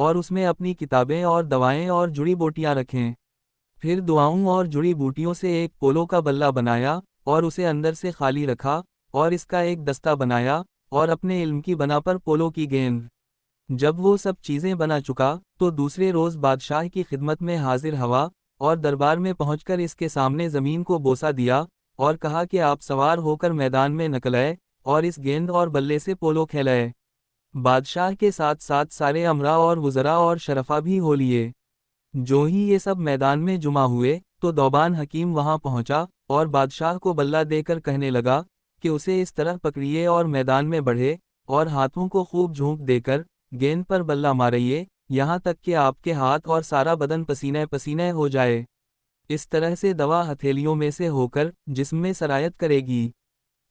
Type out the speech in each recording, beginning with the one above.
اور اس میں اپنی کتابیں اور دوائیں اور جڑی بوٹیاں رکھیں۔ پھر دعاؤں اور جڑی بوٹیوں سے ایک پولو کا بلہ بنایا اور اسے اندر سے خالی رکھا، اور اس کا ایک دستہ بنایا، اور اپنے علم کی بنا پر پولو کی گیند۔ جب وہ سب چیزیں بنا چکا تو دوسرے روز بادشاہ کی خدمت میں حاضر ہوا، اور دربار میں پہنچ کر اس کے سامنے زمین کو بوسہ دیا، اور کہا کہ آپ سوار ہو کر میدان میں نکل آئے، اور اس گیند اور بلے سے پولو کھیلائے۔ بادشاہ کے ساتھ ساتھ سارے امراء اور وزراء اور شرفاء بھی ہو لیے۔ جو ہی یہ سب میدان میں جمع ہوئے تو دوبان حکیم وہاں پہنچا، اور بادشاہ کو بلہ دے کر کہنے لگا کہ اسے اس طرح پکڑیے اور میدان میں بڑھے، اور ہاتھوں کو خوب جھونک دے کر گیند پر بلہ مارئیے، یہاں تک کہ آپ کے ہاتھ اور سارا بدن پسینہ پسینہ ہو جائے۔ اس طرح سے دوا ہتھیلیوں میں سے ہو کر جسم میں سرایت کرے گی۔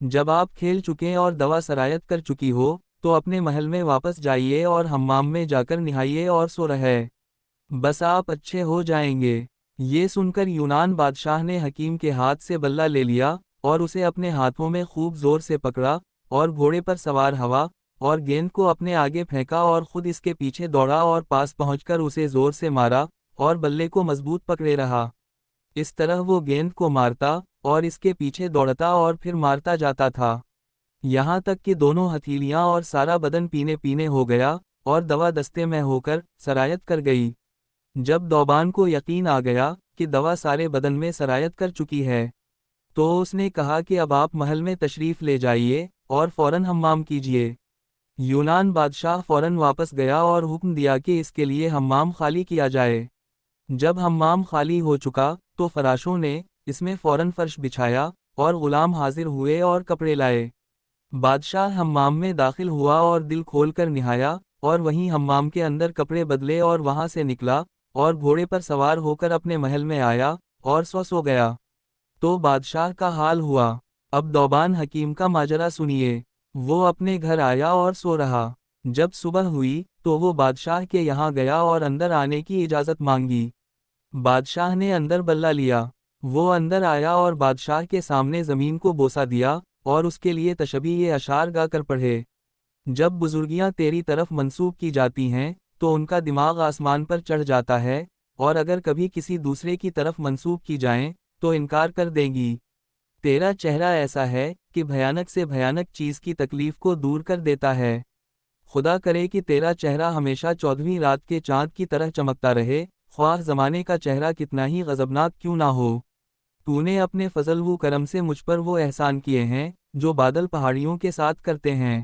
جب آپ کھیل چکیں اور دوا سرایت کر چکی ہو تو اپنے محل میں واپس جائیے اور حمام میں جا کر نہائیے اور سو رہے، بس آپ اچھے ہو جائیں گے۔ یہ سن کر یونان بادشاہ نے حکیم کے ہاتھ سے بلہ لے لیا اور اسے اپنے ہاتھوں میں خوب زور سے پکڑا، اور گھوڑے پر سوار ہوا اور گیند کو اپنے آگے پھینکا اور خود اس کے پیچھے دوڑا اور پاس پہنچ کر اسے زور سے مارا اور بلے کو مضبوط پکڑے رہا۔ اس طرح وہ گیند کو مارتا اور اس کے پیچھے دوڑتا اور پھر مارتا جاتا تھا، یہاں تک کہ دونوں ہتھیلیاں اور سارا بدن پینے پینے ہو گیا اور دوا دستے میں ہو کر سرایت کر گئی۔ جب دوبان کو یقین آ گیا کہ دوا سارے بدن میں سرایت کر چکی ہے تو اس نے کہا کہ اب آپ محل میں تشریف لے جائیے اور فوراً حمام کیجیے۔ یونان بادشاہ فوراً واپس گیا اور حکم دیا کہ اس کے لیے حمام خالی کیا جائے۔ جب حمام خالی ہو چکا تو فراشوں نے اس میں فوراً فرش بچھایا اور غلام حاضر ہوئے اور کپڑے لائے۔ بادشاہ حمام میں داخل ہوا اور دل کھول کر نہایا، اور وہیں حمام کے اندر کپڑے بدلے اور وہاں سے نکلا اور گھوڑے پر سوار ہو کر اپنے محل میں آیا اور سو گیا۔ تو بادشاہ کا حال ہوا۔ اب دوبان حکیم کا ماجرا سنیے۔ وہ اپنے گھر آیا اور سو رہا۔ جب صبح ہوئی تو وہ بادشاہ کے یہاں گیا اور اندر آنے کی اجازت مانگی۔ بادشاہ نے اندر بلہ لیا۔ وہ اندر آیا اور بادشاہ کے سامنے زمین کو بوسہ دیا اور اس کے لیے تشبیہ اشعار گا کر پڑھے۔ جب بزرگیاں تیری طرف منسوب کی جاتی ہیں تو ان کا دماغ آسمان پر چڑھ جاتا ہے، اور اگر کبھی کسی دوسرے کی طرف منسوب کی جائیں تو انکار کر دیں گی۔ تیرا چہرہ ایسا ہے کہ بھیانک سے بھیانک چیز کی تکلیف کو دور کر دیتا ہے۔ خدا کرے کہ تیرا چہرہ ہمیشہ 14ویں رات کے چاند کی طرح چمکتا رہے، خواہ زمانے کا چہرہ کتنا ہی غضبناک کیوں نہ ہو۔ تو نے اپنے فضل و کرم سے مجھ پر وہ احسان کیے ہیں جو بادل پہاڑیوں کے ساتھ کرتے ہیں۔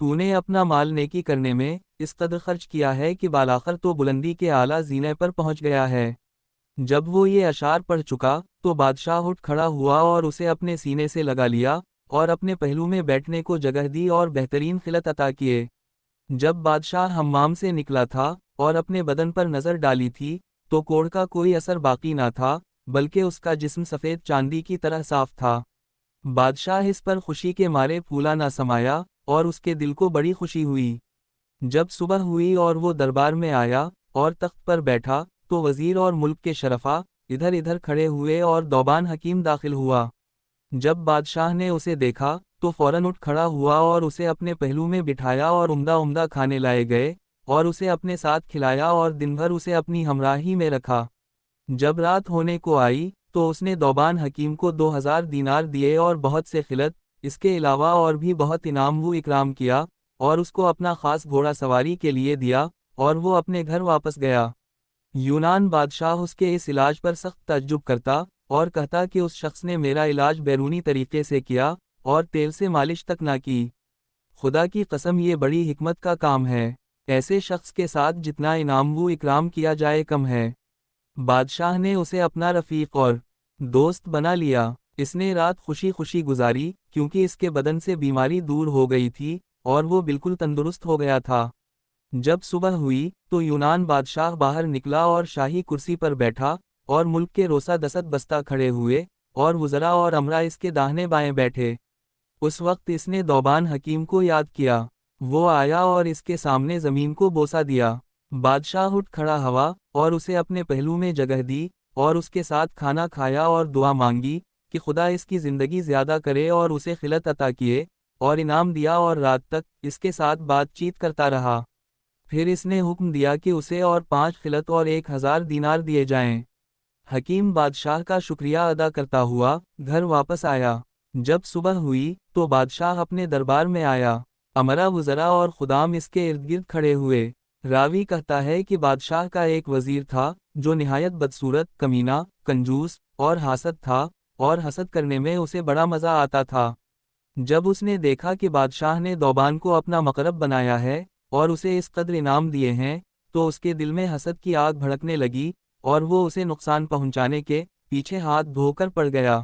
تو نے اپنا مال نیکی کرنے میں اس قدر خرچ کیا ہے کہ بالاخر تو بلندی کے اعلیٰ زینے پر پہنچ گیا ہے۔ جب وہ یہ اشعار پڑھ چکا تو بادشاہ اٹھ کھڑا ہوا اور اسے اپنے سینے سے لگا لیا اور اپنے پہلو میں بیٹھنے کو جگہ دی اور بہترین خلعت عطا کیے۔ جب بادشاہ حمام سے نکلا تھا اور اپنے بدن پر نظر ڈالی تھی تو کوڑھ کا کوئی اثر باقی نہ تھا، بلکہ اس کا جسم سفید چاندی کی طرح صاف تھا۔ بادشاہ اس پر خوشی کے مارے پھولا نہ سمایا اور اس کے دل کو بڑی خوشی ہوئی۔ جب صبح ہوئی اور وہ دربار میں آیا اور تخت پر بیٹھا تو وزیر اور ملک کے شرفاء ادھر ادھر کھڑے ہوئے اور دوبان حکیم داخل ہوا۔ جب بادشاہ نے اسے دیکھا تو فوراً اٹھ کھڑا ہوا اور اسے اپنے پہلو میں بٹھایا اور عمدہ عمدہ کھانے لائے گئے اور اسے اپنے ساتھ کھلایا اور دن بھر اسے اپنی ہمراہی میں رکھا۔ جب رات ہونے کو آئی تو اس نے دوبان حکیم کو 2000 دینار دیے اور بہت سے خلعت، اس کے علاوہ اور بھی بہت انعام و اکرام کیا، اور اس کو اپنا خاص گھوڑا سواری کے لیے دیا، اور وہ اپنے گھر واپس گیا۔ یونان بادشاہ اس کے اس علاج پر سخت تعجب کرتا اور کہتا کہ اس شخص نے میرا علاج بیرونی طریقے سے کیا اور تیل سے مالش تک نہ کی۔ خدا کی قسم یہ بڑی حکمت کا کام ہے، ایسے شخص کے ساتھ جتنا انعام و اکرام کیا جائے کم ہے۔ بادشاہ نے اسے اپنا رفیق اور دوست بنا لیا۔ اس نے رات خوشی خوشی گزاری کیونکہ اس کے بدن سے بیماری دور ہو گئی تھی اور وہ بالکل تندرست ہو گیا تھا۔ جب صبح ہوئی تو یونان بادشاہ باہر نکلا اور شاہی کرسی پر بیٹھا، اور ملک کے روسا دست بستہ کھڑے ہوئے اور وزراء اور امراء اس کے داہنے بائیں بیٹھے۔ اس وقت اس نے دوبان حکیم کو یاد کیا۔ وہ آیا اور اس کے سامنے زمین کو بوسہ دیا۔ بادشاہ اٹھ کھڑا ہوا اور اسے اپنے پہلو میں جگہ دی اور اس کے ساتھ کھانا کھایا اور دعا مانگی کہ خدا اس کی زندگی زیادہ کرے اور اسے خلعت عطا کیے، اور انعام دیا اور رات تک اس کے ساتھ بات چیت کرتا رہا۔ پھر اس نے حکم دیا کہ اسے اور 5 خلعت اور 1000 دینار دیے جائیں۔ حکیم بادشاہ کا شکریہ ادا کرتا ہوا گھر واپس آیا۔ جب صبح ہوئی تو بادشاہ اپنے دربار میں آیا۔ امرا وزراء اور خدام اس کے ارد گرد کھڑے ہوئے۔ راوی کہتا ہے کہ بادشاہ کا ایک وزیر تھا جو نہایت بدصورت، کمینہ، کنجوس اور حاسد تھا، اور حسد کرنے میں اسے بڑا مزہ آتا تھا۔ جب اس نے دیکھا کہ بادشاہ نے دوبان کو اپنا مقرب بنایا ہے اور اسے اس قدر انعام دیے ہیں، تو اس کے دل میں حسد کی آگ بھڑکنے لگی اور وہ اسے نقصان پہنچانے کے پیچھے ہاتھ دھو کر پڑ گیا۔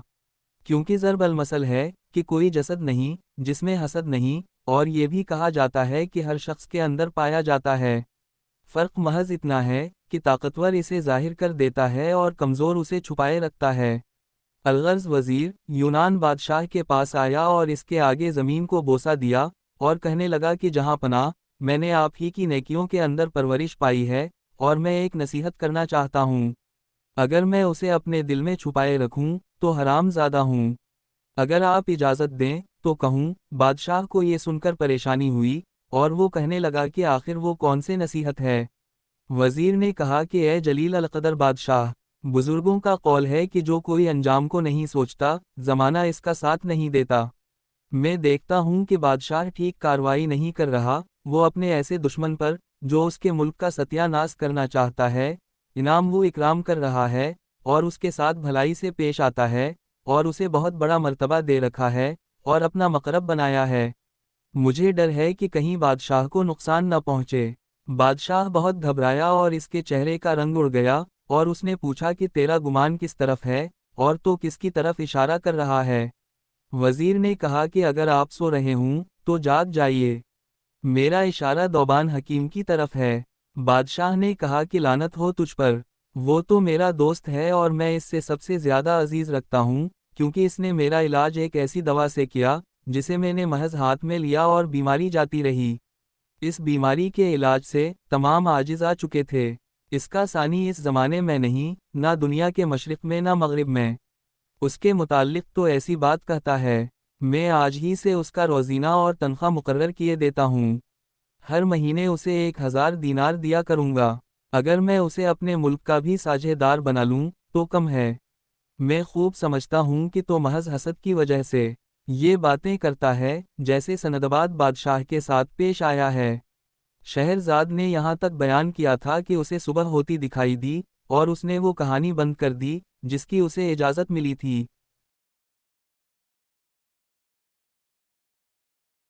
کیونکہ ضرب المثل ہے کہ کوئی جسد نہیں جس میں حسد نہیں، اور یہ بھی کہا جاتا ہے کہ ہر شخص کے اندر پایا جاتا ہے۔ فرق محض اتنا ہے کہ طاقتور اسے ظاہر کر دیتا ہے اور کمزور اسے چھپائے رکھتا ہے۔ الغرض وزیر یونان بادشاہ کے پاس آیا اور اس کے آگے زمین کو بوسہ دیا اور کہنے لگا کہ جہاں پناہ، میں نے آپ ہی کی نیکیوں کے اندر پرورش پائی ہے، اور میں ایک نصیحت کرنا چاہتا ہوں۔ اگر میں اسے اپنے دل میں چھپائے رکھوں تو حرام زادہ ہوں۔ اگر آپ اجازت دیں تو کہوں۔ بادشاہ کو یہ سن کر پریشانی ہوئی اور وہ کہنے لگا کہ آخر وہ کون سے نصیحت ہے؟ وزیر نے کہا کہ اے جلیل القدر بادشاہ، بزرگوں کا قول ہے کہ جو کوئی انجام کو نہیں سوچتا، زمانہ اس کا ساتھ نہیں دیتا۔ میں دیکھتا ہوں کہ بادشاہ ٹھیک کارروائی نہیں کر رہا، وہ اپنے ایسے دشمن پر جو اس کے ملک کا ستیہ ناش کرنا چاہتا ہے، انعام و اکرام کر رہا ہے، اور اس کے ساتھ بھلائی سے پیش آتا ہے، اور اسے بہت بڑا مرتبہ دے رکھا ہے اور اپنا مقرب بنایا ہے۔ مجھے ڈر ہے کہ کہیں بادشاہ کو نقصان نہ پہنچے۔ بادشاہ بہت گھبرایا اور اس کے چہرے کا رنگ اڑ گیا، اور اس نے پوچھا کہ تیرا گمان کس طرف ہے اور تو کس کی طرف اشارہ کر رہا ہے؟ وزیر نے کہا کہ اگر آپ سو رہے ہوں تو جاگ جائیے، میرا اشارہ دوبان حکیم کی طرف ہے۔ بادشاہ نے کہا کہ لعنت ہو تجھ پر، وہ تو میرا دوست ہے اور میں اس سے سب سے زیادہ عزیز رکھتا ہوں، کیونکہ اس نے میرا علاج ایک ایسی دوا سے کیا جسے میں نے محض ہاتھ میں لیا اور بیماری جاتی رہی۔ اس بیماری کے علاج سے تمام عاجز آ چکے تھے۔ اس کا ثانی اس زمانے میں نہیں، نہ دنیا کے مشرق میں نہ مغرب میں۔ اس کے متعلق تو ایسی بات کہتا ہے، میں آج ہی سے اس کا روزینہ اور تنخواہ مقرر کیے دیتا ہوں۔ ہر مہینے اسے 1000 دینار دیا کروں گا۔ اگر میں اسے اپنے ملک کا بھی ساجھے دار بنا لوں تو کم ہے۔ میں خوب سمجھتا ہوں کہ تو محض حسد کی وجہ سے یہ باتیں کرتا ہے جیسے سندباد بادشاہ کے ساتھ پیش آیا ہے۔ شہرزاد نے یہاں تک بیان کیا تھا کہ اسے صبح ہوتی دکھائی دی، اور اس نے وہ کہانی بند کر دی جس کی اسے اجازت ملی تھی۔